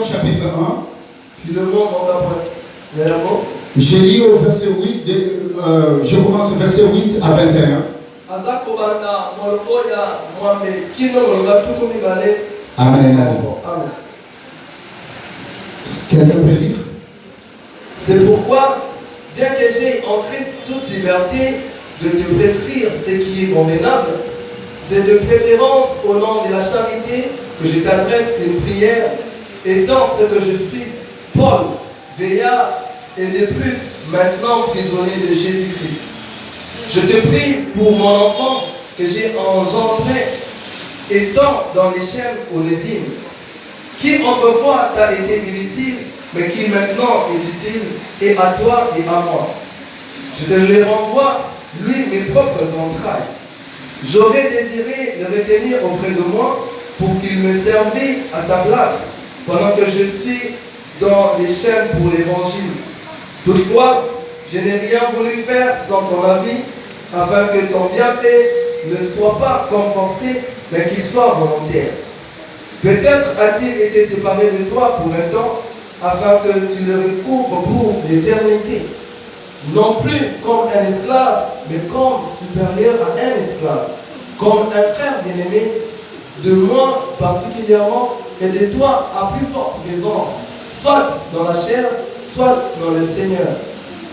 Philémon chapitre 1. Philémon, Je lis au verset 8, je commence au verset 8 à 21. Amen. Quelqu'un peut lire? C'est pourquoi, bien que j'aie en Christ toute liberté de te prescrire ce qui est convenable, c'est de préférence au nom de la charité que je t'adresse une prière, étant ce que je suis, Paul, vieillard, et de plus maintenant prisonnier de Jésus-Christ. Je te prie pour mon enfant que j'ai engendré, étant dans les chaînes Onésime, qui autrefois t'a été inutile, mais qui maintenant est utile, et à toi et à moi. Je te le renvoie, lui, mes propres entrailles. J'aurais désiré le retenir auprès de moi pour qu'il me servît à ta place, pendant que je suis dans les chaînes pour l'évangile. Toutefois, je n'ai rien voulu faire sans ton avis, afin que ton bienfait ne soit pas comme forcé, mais qu'il soit volontaire. Peut-être a-t-il été séparé de toi pour un temps, afin que tu le recouvres pour l'éternité. Non plus comme un esclave, mais comme supérieur à un esclave, comme un frère bien-aimé, de moi particulièrement, et de toi à plus forte raison, soit dans la chair, soit dans le Seigneur.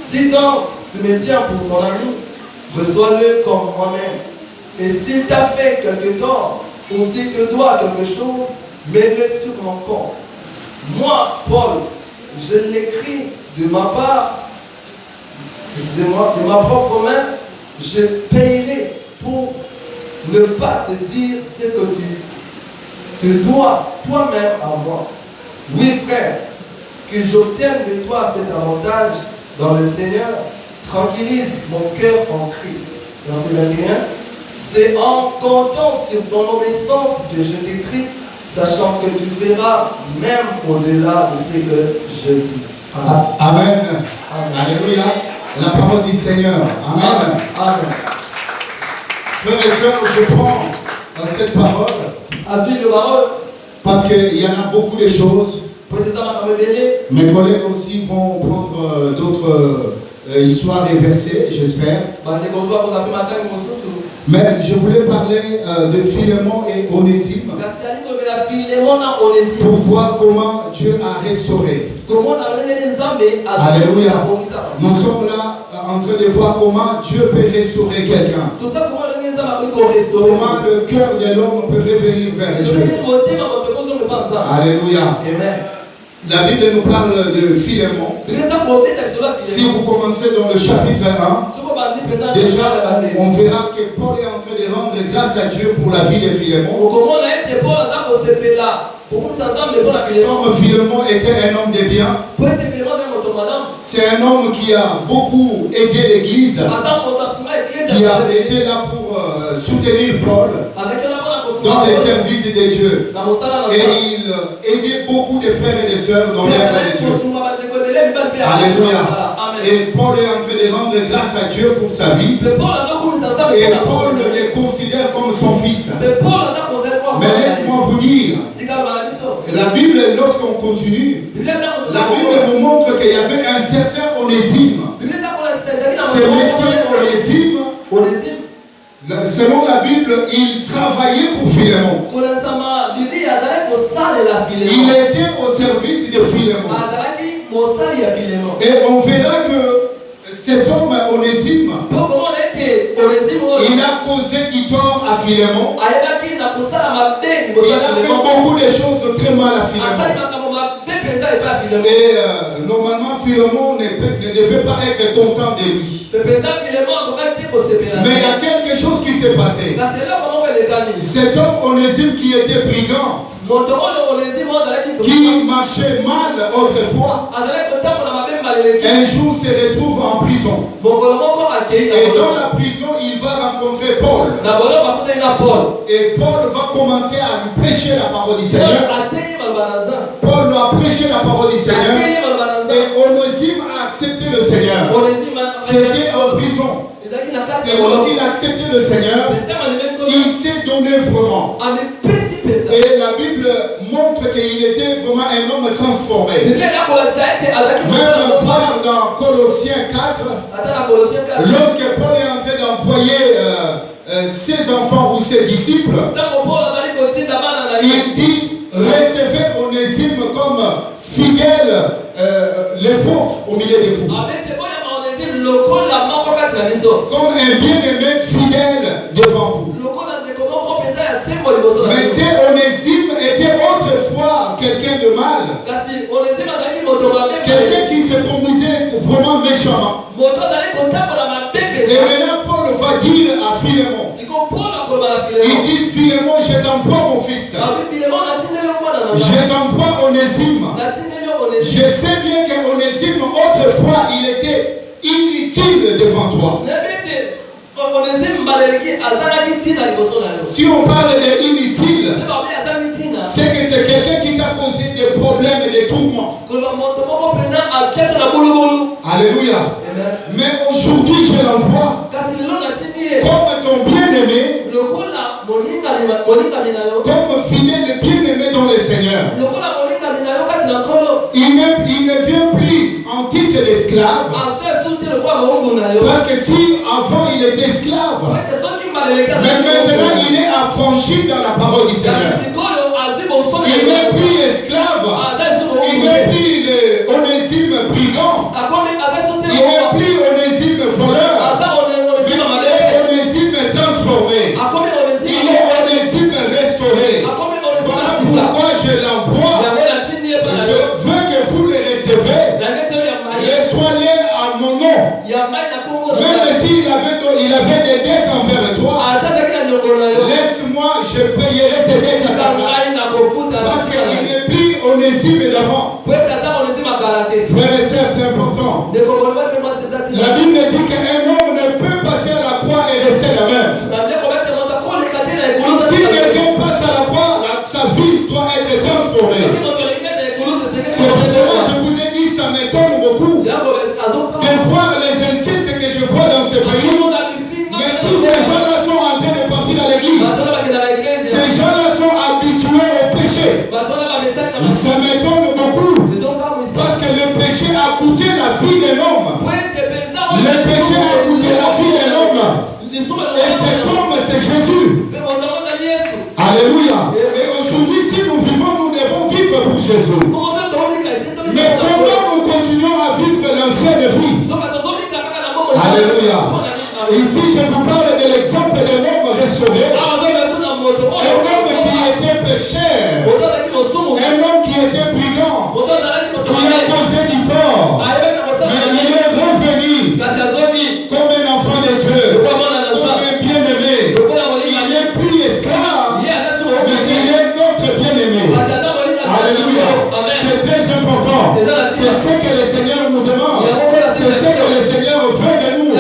Si donc tu me tiens pour ton ami, reçois-le comme moi-même. Et s'il t'a fait quelque tort, ou s'il te doit quelque chose, mets-le sur mon compte. Moi, Paul, je l'écris de ma part, excusez-moi, de ma propre main, je payerai pour ne pas te dire ce que tu dois toi-même à moi. Oui, frère, que j'obtienne de toi cet avantage dans le Seigneur, tranquillise mon cœur en Christ. Verset 21. C'est en comptant sur ton obéissance que je t'écris, sachant que tu verras même au-delà de ce que je dis. Amen. Amen. Alléluia. La parole du Seigneur. Amen. Amen. Frères et sœurs, je prends cette parole parce qu'il y en a beaucoup de choses. Mes collègues aussi vont prendre d'autres histoires et versets, j'espère. Mais je voulais parler de Philémon et Onésime pour voir comment Dieu a restauré. Alléluia. Nous sommes là en train de voir comment Dieu peut restaurer quelqu'un. Comment le cœur de l'homme peut revenir vers Dieu. Alléluia. Amen. La Bible nous parle de Philémon. Si vous commencez dans le chapitre 1, déjà on verra que Paul est en train de rendre grâce à Dieu pour la vie de Philémon. Comme Philémon était un homme de bien, c'est un homme qui a beaucoup aidé l'Église, qui a été là pour soutenir Paul dans les services de Dieu. Et il aidait beaucoup de frères et de sœurs dans l'œuvre de Dieu. Alléluia. Et Paul est en train de rendre grâce à Dieu pour sa vie. Et Paul le considère comme son fils. Mais laisse-moi vous dire, la Bible, lorsqu'on continue, la Bible nous montre qu'il y avait un certain Onésime. Ce monsieur Onésime, selon la Bible, il travaillait pour Philémon. Il était au service de Philémon. Et on verra que cet homme Onésime, il a causé du tort à Philémon. Il a fait beaucoup de choses très mal à Philémon. Et normalement, Philémon ne devait pas être content de lui. Mais il y a quelque chose qui s'est passé. Cet homme Onésime qui était brigand, qui marchait mal autrefois, un jour se retrouve en prison. Et dans la prison, il va rencontrer Paul. Et Paul va commencer à lui prêcher la parole du Seigneur. Paul lui a prêché la parole du Seigneur. Et Onésime a accepté le Seigneur. C'était en prison. Et lorsqu'il a accepté le Seigneur, il s'est donné vraiment. Et la Bible montre qu'il était vraiment un homme transformé. Même dans Colossiens 4, lorsque Paul est en train d'envoyer ses enfants ou ses disciples, il dit, recevez Onésime comme fidèle les vôtres au milieu de vous. Comme un bien-aimé fidèle devant vous. Mais c'est Onésime était autrefois quelqu'un de mal. Quelqu'un qui se conduisait vraiment méchamment. Et maintenant Paul va dire à Philémon. Il dit, Philémon, je t'envoie mon fils. Je t'envoie Onésime. Je sais bien qu'Onésime, autrefois, il était inutile devant toi. Si on parle d'inutile, c'est que c'est quelqu'un qui t'a causé des problèmes et des tourments. Alléluia. Mais aujourd'hui, je l'envoie comme ton bien-aimé, comme fidèle bien-aimé dans le Seigneur. Il ne vient plus en titre d'esclave. Parce que si avant il était esclave, mais maintenant il est affranchi dans la parole du Seigneur. Il n'est plus esclave. Il n'est plus le Onésime brigand. Il n'est plus Onésime voleur. Mais il est Onésime transformé. Il est Onésime restauré. Voilà pourquoi je l'envoie. Je veux que vous le recevez. Reçois-les à mon nom. Même s'il avait des dettes envers toi, laisse-moi, je payerai ces dettes à sa place. Parce qu'il n'est plus Onésime d'avant. Frères et sœurs, c'est important. La Bible dit qu'un homme ne peut passer à la croix et rester la même. Si quelqu'un passe à la croix, sa vie doit être transformée. C'est pour cela que je vous ai dit, ça m'étonne beaucoup de voir les insultes que je vois dans ce pays. Mais tous ces gens-là sont en train de partir à l'église. Ces gens-là sont habitués au péché. Ça m'étonne beaucoup. Parce que le péché a coûté la vie d'un homme. Le péché a coûté la vie d'un homme. Et cet homme, c'est Jésus. Alléluia. Et aujourd'hui, si nous vivons, nous devons vivre pour Jésus. Mais comment nous continuons à vivre l'ancienne vie? Alléluia. Ici, je vous parle de l'exemple d'un homme restauré. Un homme qui était pécheur. Un homme qui était brigand. Qui a causé du tort. Mais il est revenu comme un enfant de Dieu. Comme un bien-aimé. Il n'est plus esclave. Mais il est notre bien-aimé. Alléluia. C'est très important. C'est ce que le Seigneur nous demande. C'est ce que le Seigneur veut de nous.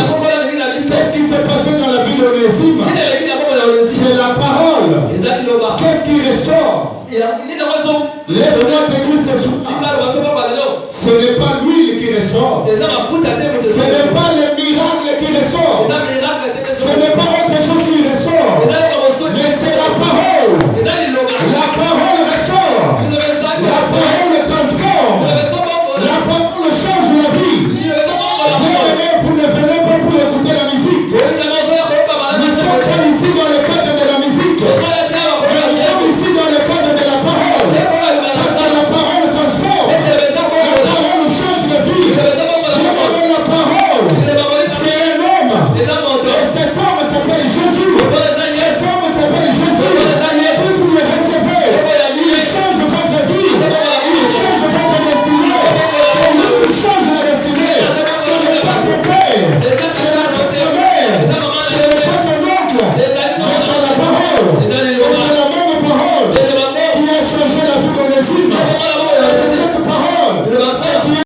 Qu'est-ce qui s'est passé dans la vie d'Onésime? C'est la parole. Qu'est-ce qui restaure? Laisse-moi te dire ce jour. Ce n'est pas l'huile qui restaure. Ce n'est pas le miracle qui restaure. Ce n'est pas